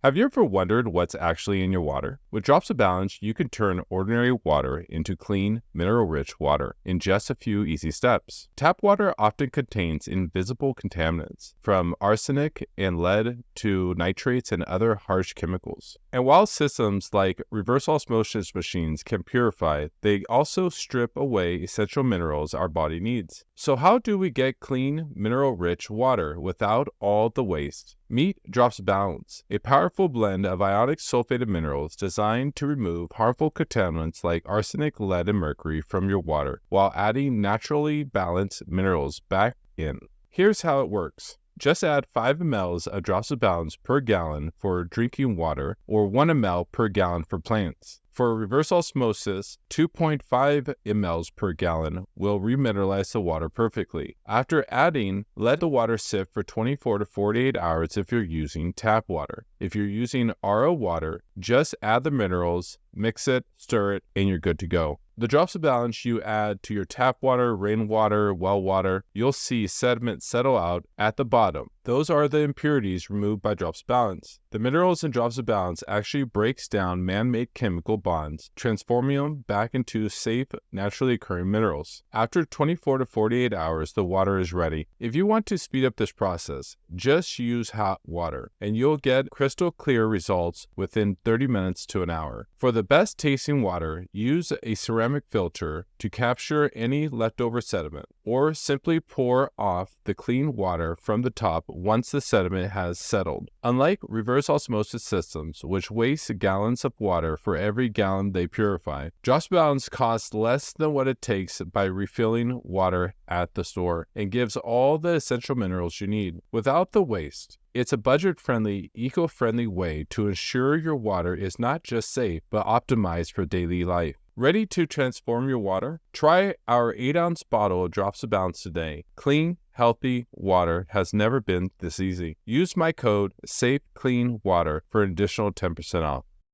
Have you ever wondered what's actually in your water? With Drops of Balance, you can turn ordinary water into clean, mineral-rich water in just a few easy steps. Tap water often contains invisible contaminants, from arsenic and lead to nitrates and other harsh chemicals. And while systems like reverse osmosis machines can purify, they also strip away essential minerals our body needs. So how do we get clean, mineral-rich water without all the waste? Meet Drops of Balance, a powerful blend of ionic sulfated minerals designed to remove harmful contaminants like arsenic, lead, and mercury from your water, while adding naturally balanced minerals back in. Here's how it works. Just add 5 ml of Drops of Balance per gallon for drinking water or 1 ml per gallon for plants. For reverse osmosis, 2.5 ml per gallon will remineralize the water perfectly. After adding, let the water sit for 24 to 48 hours if you're using tap water. If you're using RO water, just add the minerals, mix it, stir it, and you're good to go. The Drops of Balance you add to your tap water, rainwater, well water, you'll see sediment settle out at the bottom. Those are the impurities removed by Drops of Balance. The minerals in Drops of Balance actually breaks down man-made chemical bonds, transforming them back into safe, naturally occurring minerals. After 24 to 48 hours, the water is ready. If you want to speed up this process, just use hot water, and you'll get crystal clear results within 30 minutes to an hour. For the best tasting water, use a ceramic filter to capture any leftover sediment, or simply pour off the clean water from the top once the sediment has settled. Unlike reverse osmosis systems, which waste gallons of water for every gallon they purify, Drops of Balance costs less than what it takes by refilling water at the store and gives all the essential minerals you need without the waste. It's a budget-friendly, eco-friendly way to ensure your water is not just safe, but optimized for daily life. Ready to transform your water? Try our 8-ounce bottle of Drops of Balance today. Clean, healthy water has never been this easy. Use my code SAFECLEANWATER for an additional 10% off.